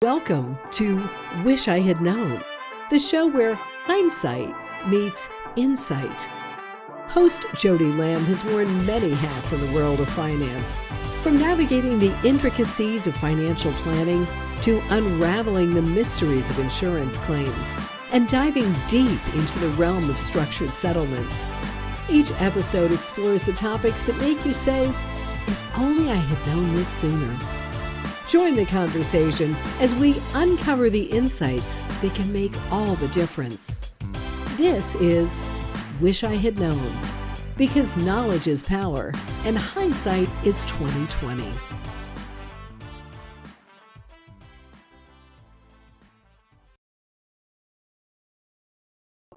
Welcome to Wish I Had Known, the show where hindsight meets insight. Host Jodie Lamb has worn many hats in the world of finance, from navigating the intricacies of financial planning to unraveling the mysteries of insurance claims and diving deep into the realm of structured settlements. Each episode explores the topics that make you say, if only I had known this sooner. Join the conversation as we uncover the insights that can make all the difference. This is Wish I Had Known, because knowledge is power and hindsight is 20/20.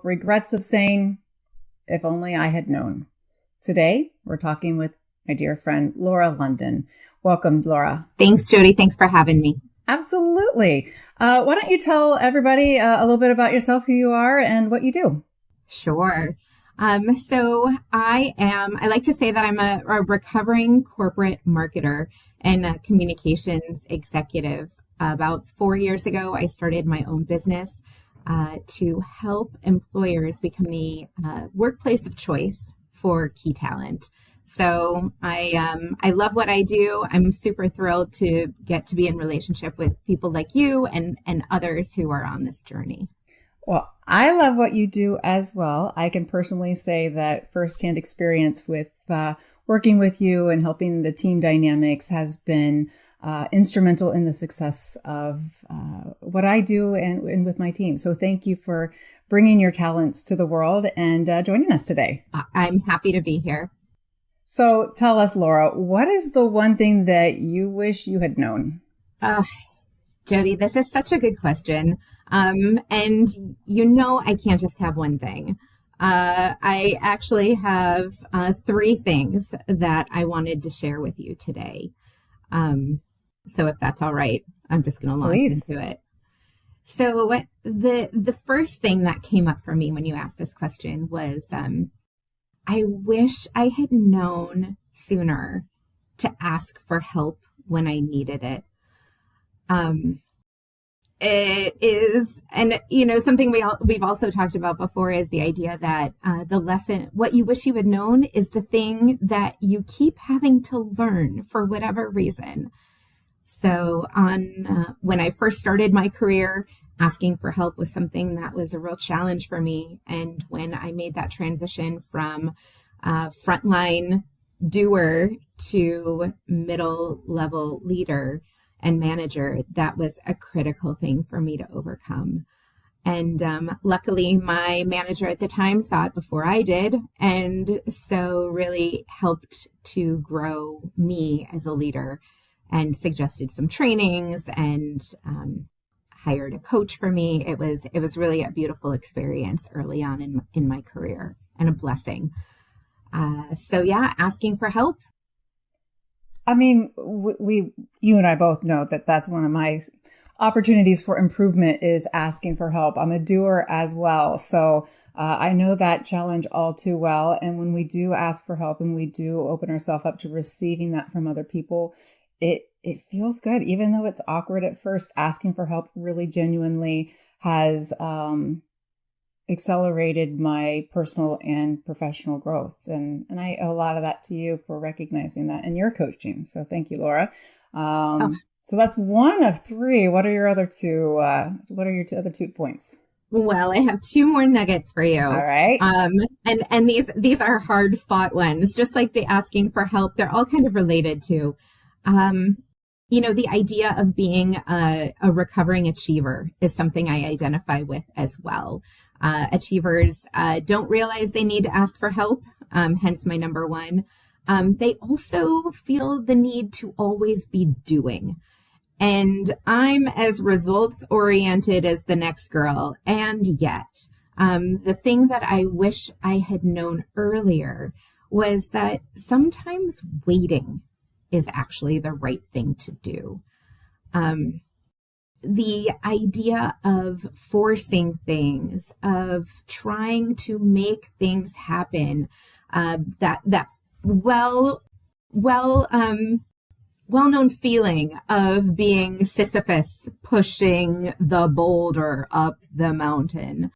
Regrets of saying, if only I had known. Today, we're talking with my dear friend, Laura Lundin. Welcome, Laura. Thanks, Jodie. Thanks for having me. Absolutely. Why don't you tell everybody a little bit about yourself, who you are, and what you do? Sure. So I like to say that I'm a recovering corporate marketer and a communications executive. About 4 years ago, I started my own business to help employers become the workplace of choice for key talent. So I love what I do. I'm super thrilled to get to be in relationship with people like you and others who are on this journey. Well, I love what you do as well. I can personally say that firsthand experience with working with you and helping the team dynamics has been instrumental in the success of what I do and with my team. So thank you for bringing your talents to the world and joining us today. I'm happy to be here. So tell us, Laura, what is the one thing that you wish you had known? Jodie, this is such a good question. And you know, I can't just have one thing. I actually have 3 things that I wanted to share with you today. So if that's all right, I'm just going to launch into it. So the first thing that came up for me when you asked this question was, I wish I had known sooner to ask for help when I needed it. It is, and you know, something we've also talked about before is the idea that the lesson, what you wish you had known, is the thing that you keep having to learn for whatever reason. So when I first started my career, asking for help was something that was a real challenge for me. And when I made that transition from frontline doer to middle level leader and manager, that was a critical thing for me to overcome. And luckily, my manager at the time saw it before I did, and so really helped to grow me as a leader and suggested some trainings and hired a coach for me. It was really a beautiful experience early on in my career and a blessing. So yeah, asking for help. I mean, you and I both know that that's one of my opportunities for improvement is asking for help. I'm a doer as well. So I know that challenge all too well. And when we do ask for help and we do open ourselves up to receiving that from other people, it feels good, even though it's awkward at first. Asking for help really genuinely has accelerated my personal and professional growth. And I owe a lot of that to you for recognizing that in your coaching. So thank you, Laura. So that's one of 3. What are your other 2? What are your other 2 points? Well, I have 2 more nuggets for you. All right. And these are hard fought ones, just like the asking for help. They're all kind of related to, you know, the idea of being a recovering achiever is something I identify with as well. Achievers don't realize they need to ask for help, hence my number 1. They also feel the need to always be doing. And I'm as results oriented as the next girl. And yet, the thing that I wish I had known earlier was that sometimes waiting is actually the right thing to do. The idea of forcing things, of trying to make things happen, well-known feeling of being Sisyphus pushing the boulder up the mountain.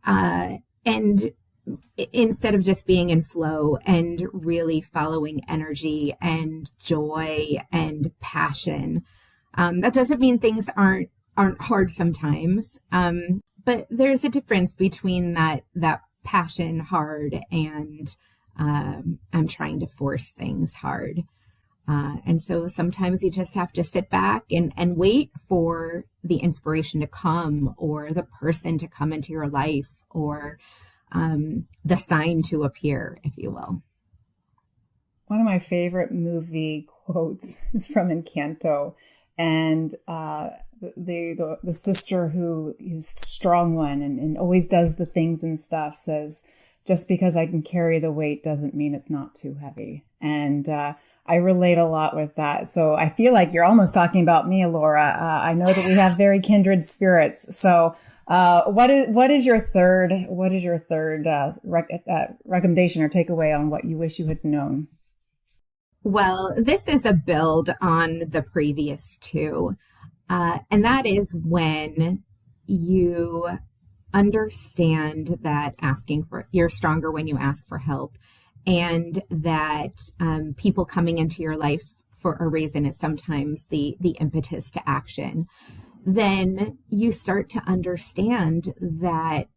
And instead of just being in flow and really following energy and joy and passion. That doesn't mean things aren't hard sometimes. But there's a difference between that passion hard and I'm trying to force things hard. And so sometimes you just have to sit back and wait for the inspiration to come, or the person to come into your life, or the sign to appear, if you will. One of my favorite movie quotes is from Encanto, and the sister who is the strong one and always does the things and stuff says, "Just because I can carry the weight doesn't mean it's not too heavy." And I relate a lot with that. So I feel like you're almost talking about me, Laura. I know that we have very kindred spirits. So what is your third recommendation or takeaway on what you wish you had known? Well, this is a build on the previous two. And that is when you understand that you're stronger when you ask for help, and that people coming into your life for a reason is sometimes the impetus to action. Then you start to understand that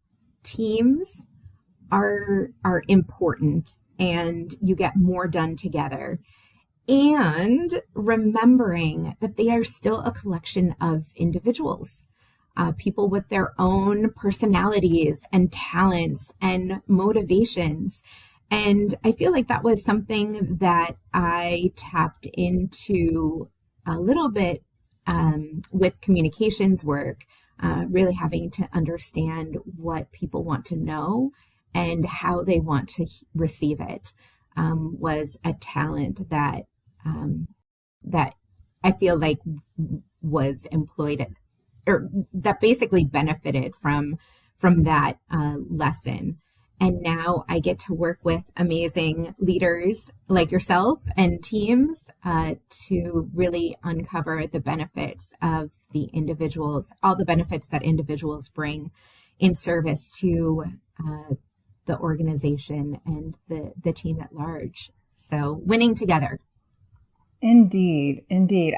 teams are important and you get more done together. And remembering that they are still a collection of individuals, people with their own personalities and talents and motivations. And I feel like that was something that I tapped into a little bit with communications work, really having to understand what people want to know and how they want to receive it, was a talent that I feel like was employed or that basically benefited from that lesson. And now I get to work with amazing leaders like yourself and teams to really uncover the benefits of the individuals, all the benefits that individuals bring in service to the organization and the team at large. So winning together. Indeed.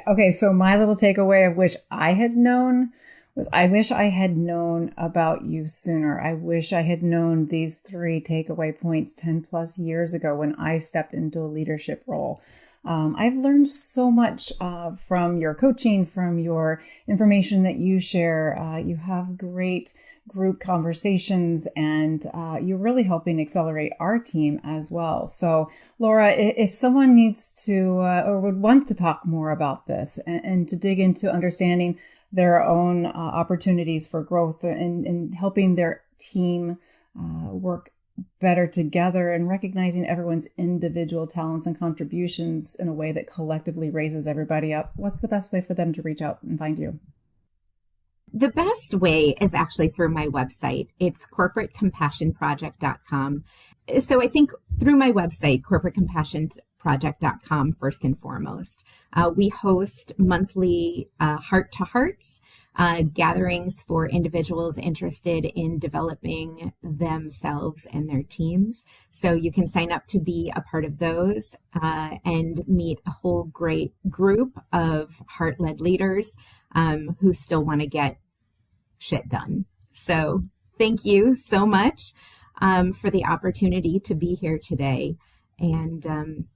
Okay, so my little takeaway of which I had known was I wish I had known about you sooner. I wish I had known these 3 takeaway points 10 plus years ago when I stepped into a leadership role. I've learned so much from your coaching, from your information that you share. You have great group conversations, and you're really helping accelerate our team as well. So, Laura, if someone needs to or would want to talk more about this and to dig into understanding their own opportunities for growth and helping their team work better together and recognizing everyone's individual talents and contributions in a way that collectively raises everybody up, what's the best way for them to reach out and find you? The best way is actually through my website. It's corporatecompassionproject.com. So I think through my website, corporatecompassionproject.com, first and foremost, we host monthly heart-to-hearts gatherings for individuals interested in developing themselves and their teams. So you can sign up to be a part of those and meet a whole great group of heart-led leaders who still want to get shit done. So thank you so much for the opportunity to be here today and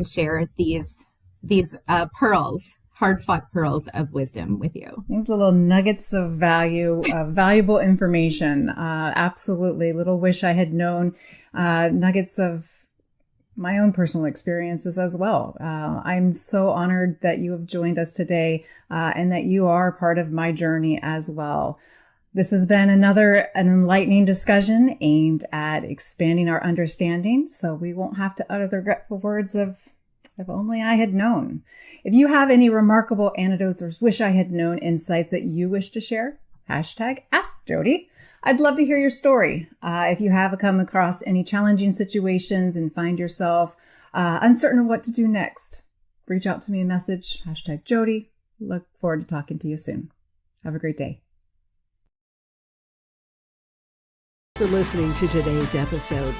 share these pearls, hard-fought pearls of wisdom with you. These little nuggets of valuable information. Absolutely. Little wish I had known, nuggets of my own personal experiences as well. I'm so honored that you have joined us today and that you are part of my journey as well. This has been an enlightening discussion aimed at expanding our understanding so we won't have to utter the regretful words of if only I had known. If you have any remarkable anecdotes or wish I had known insights that you wish to share, #Ask Jodie. I'd love to hear your story. If you have come across any challenging situations and find yourself uncertain of what to do next, reach out to me a message, #Jodie. Look forward to talking to you soon. Have a great day. For listening to today's episode.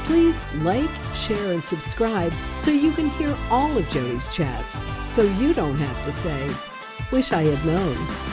Please like, share, and subscribe so you can hear all of Jodie's chats, so you don't have to say, "Wish I had known."